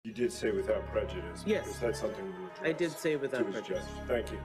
You did say without prejudice. Yes. Because that's something we addressed I did say without to his prejudice. judge. Thank you.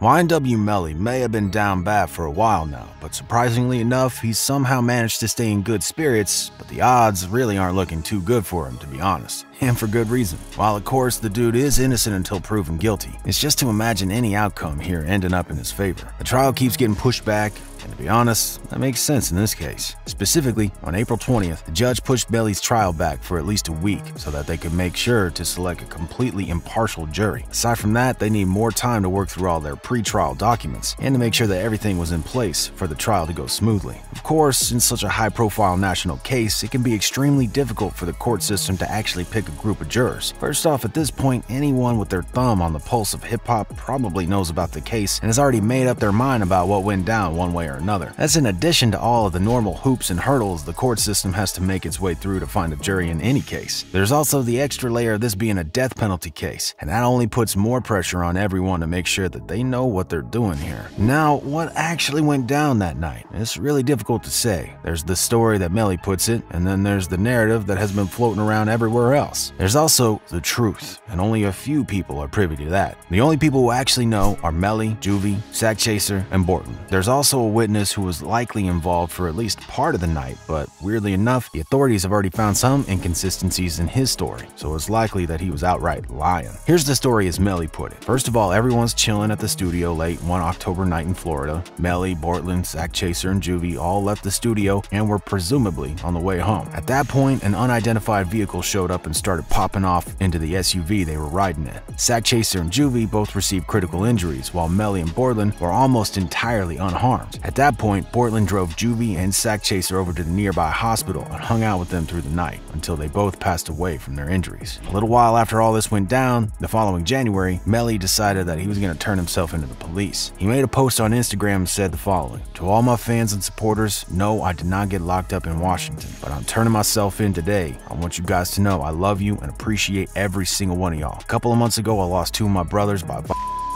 YNW Melly may have been down bad for a while now, but surprisingly enough, he's somehow managed to stay in good spirits, but the odds really aren't looking too good for him, to be honest. And for good reason. While of course the dude is innocent until proven guilty, it's just to imagine any outcome here ending up in his favor. The trial keeps getting pushed back, and to be honest, that makes sense in this case. Specifically, on April 20th, the judge pushed Melly's trial back for at least a week so that they could make sure to select a completely impartial jury. Aside from that, they need more time to work through all their pre-trial documents and to make sure that everything was in place for the trial to go smoothly. Of course, in such a high-profile national case, it can be extremely difficult for the court system to actually pick a group of jurors. First off, at this point, anyone with their thumb on the pulse of hip-hop probably knows about the case and has already made up their mind about what went down one way or another. That's in addition to all of the normal hoops and hurdles the court system has to make its way through to find a jury in any case. There's also the extra layer of this being a death penalty case, and that only puts more pressure on everyone to make sure that they know what they're doing here. Now, what actually went down that night? It's really difficult to say. There's the story that Melly puts it, and then there's the narrative that has been floating around everywhere else. There's also the truth, and only a few people are privy to that. The only people who actually know are Melly, Juvie, Sack Chaser, and Bortland. There's also a witness who was likely involved for at least part of the night, but weirdly enough, the authorities have already found some inconsistencies in his story, so it's likely that he was outright lying. Here's the story as Melly put it. First of all, everyone's chilling at the studio late one October night in Florida. Melly, Bortland, Sack Chaser, and Juvie all left the studio and were presumably on the way home. At that point, an unidentified vehicle showed up and started popping off into the SUV they were riding in. Sack Chaser and Juvie both received critical injuries, while Melly and Bortland were almost entirely unharmed. At that point, Bortland drove Juvie and Sack Chaser over to the nearby hospital and hung out with them through the night until they both passed away from their injuries. A little while after all this went down, the following January, Melly decided that he was going to turn himself into the police. He made a post on Instagram and said the following: "To all my fans and supporters, no, I did not get locked up in Washington, but I'm turning myself in today. I want you guys to know I love you and appreciate every single one of y'all. A couple of months ago, I lost two of my brothers by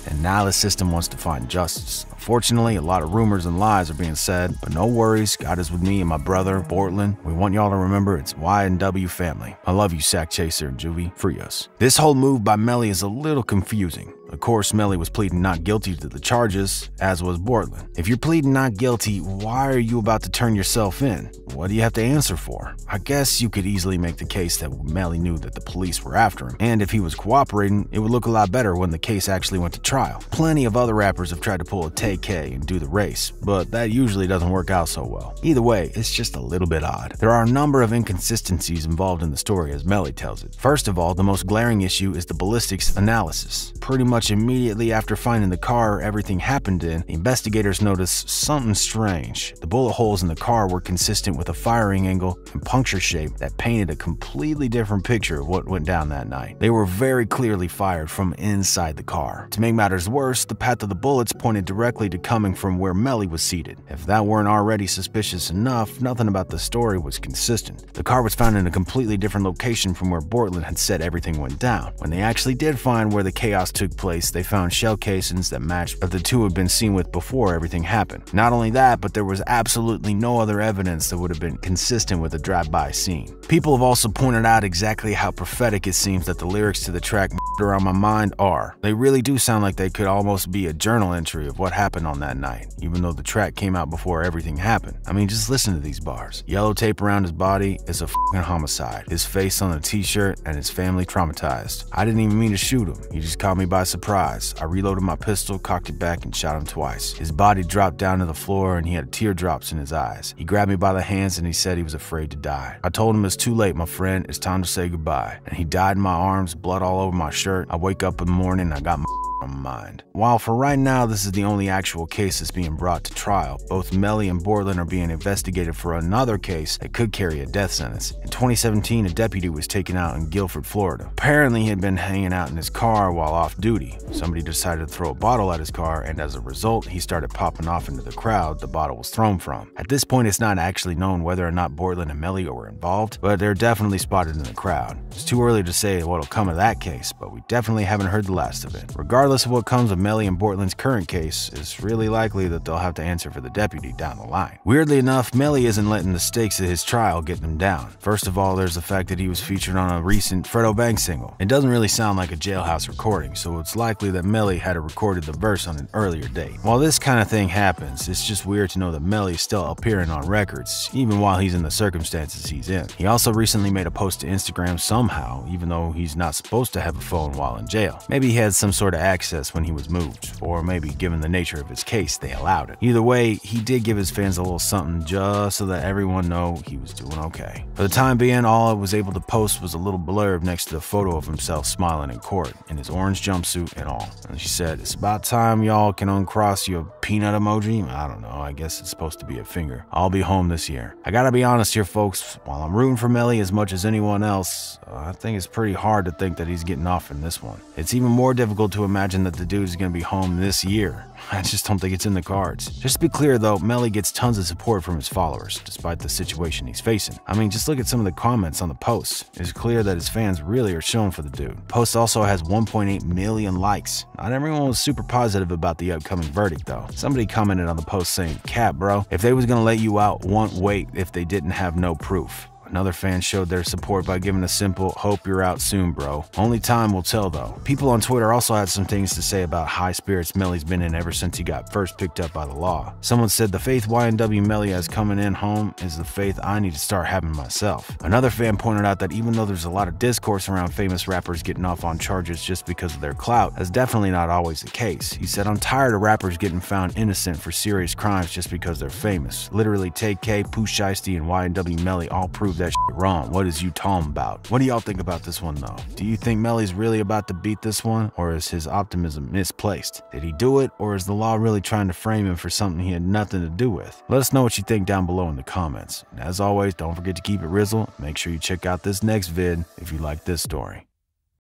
and now the system wants to find justice. Unfortunately, a lot of rumors and lies are being said, but no worries, God is with me and my brother, Bortland. We want y'all to remember it's YNW family. I love you, Sack Chaser and Juvie. Free us." This whole move by Melly is a little confusing. Of course, Melly was pleading not guilty to the charges, as was Bortland. If you're pleading not guilty, why are you about to turn yourself in? What do you have to answer for? I guess you could easily make the case that Melly knew that the police were after him, and if he was cooperating, it would look a lot better when the case actually went to trial. Plenty of other rappers have tried to pull a TK and do the race, but that usually doesn't work out so well. Either way, it's just a little bit odd. There are a number of inconsistencies involved in the story as Melly tells it. First of all, the most glaring issue is the ballistics analysis. Pretty much immediately after finding the car everything happened in, the investigators noticed something strange. The bullet holes in the car were consistent with a firing angle and puncture shape that painted a completely different picture of what went down that night. They were very clearly fired from inside the car. To make matters worse, the path of the bullets pointed directly to coming from where Melly was seated. If that weren't already suspicious enough, nothing about the story was consistent. The car was found in a completely different location from where Bortland had said everything went down. When they actually did find where the chaos took place, they found shell casings that matched what the two had been seen with before everything happened. Not only that, but there was absolutely no other evidence that would have been consistent with a drive-by scene. People have also pointed out exactly how prophetic it seems that the lyrics to the track "Murder on My Mind" are. They really do sound like they could almost be a journal entry of what happened on that night, even though the track came out before everything happened. I mean, just listen to these bars. Yellow tape around his body is a fucking homicide. His face on a t-shirt and his family traumatized. I didn't even mean to shoot him. He just caught me by surprise. I reloaded my pistol, cocked it back, and shot him twice. His body dropped down to the floor and he had teardrops in his eyes. He grabbed me by the hands and he said he was afraid to die. I told him it's too late, my friend. It's time to say goodbye. And he died in my arms, blood all over my shirt. I wake up in the morning and I got my on my mind. While for right now this is the only actual case that's being brought to trial, both Melly and Bortland are being investigated for another case that could carry a death sentence. In 2017, a deputy was taken out in Guilford, Florida. Apparently he had been hanging out in his car while off duty. Somebody decided to throw a bottle at his car, and as a result he started popping off into the crowd the bottle was thrown from. At this point, it's not actually known whether or not Bortland and Melly were involved, but they're definitely spotted in the crowd. It's too early to say what'll come of that case, but we definitely haven't heard the last of it. Regardless, regardless of what comes of Melly and Bortland's current case, it's really likely that they'll have to answer for the deputy down the line. Weirdly enough, Melly isn't letting the stakes of his trial get him down. First of all, there's the fact that he was featured on a recent Fredo Banks single. It doesn't really sound like a jailhouse recording, so it's likely that Melly had recorded the verse on an earlier date. While this kind of thing happens, it's just weird to know that Melly is still appearing on records, even while he's in the circumstances he's in. He also recently made a post to Instagram somehow, even though he's not supposed to have a phone while in jail. Maybe he had some sort of access when he was moved, or maybe given the nature of his case, they allowed it. Either way, he did give his fans a little something just so that everyone know he was doing okay. For the time being, all I was able to post was a little blurb next to the photo of himself smiling in court, in his orange jumpsuit and all. And she said, "It's about time y'all can uncross your peanut emoji." I don't know, I guess it's supposed to be a finger. I'll be home this year. I gotta be honest here, folks, while I'm rooting for Melly as much as anyone else, I think it's pretty hard to think that he's getting off in this one. It's even more difficult to imagine that the dude is gonna be home this year. I just don't think it's in the cards. Just to be clear though, Melly gets tons of support from his followers, despite the situation he's facing. I mean, just look at some of the comments on the posts. It's clear that his fans really are showing for the dude. The post also has 1.8 million likes. Not everyone was super positive about the upcoming verdict though. Somebody commented on the post saying, "Cap, bro, if they was gonna let you out, won't wait if they didn't have no proof." Another fan showed their support by giving a simple, "Hope you're out soon, bro. Only time will tell, though." People on Twitter also had some things to say about high spirits Melly's been in ever since he got first picked up by the law. Someone said, "The faith YNW Melly has coming in home is the faith I need to start having myself." Another fan pointed out that even though there's a lot of discourse around famous rappers getting off on charges just because of their clout, that's definitely not always the case. He said, "I'm tired of rappers getting found innocent for serious crimes just because they're famous. Literally, TK, Pooh Shiesty, and YNW Melly all proved that shit wrong. What is you talking about?" What do y'all think about this one though? Do you think Melly's really about to beat this one, or is his optimism misplaced? Did he do it, or is the law really trying to frame him for something he had nothing to do with? Let us know what you think down below in the comments. And as always, don't forget to keep it RIZZLE. Make sure you check out this next vid if you like this story.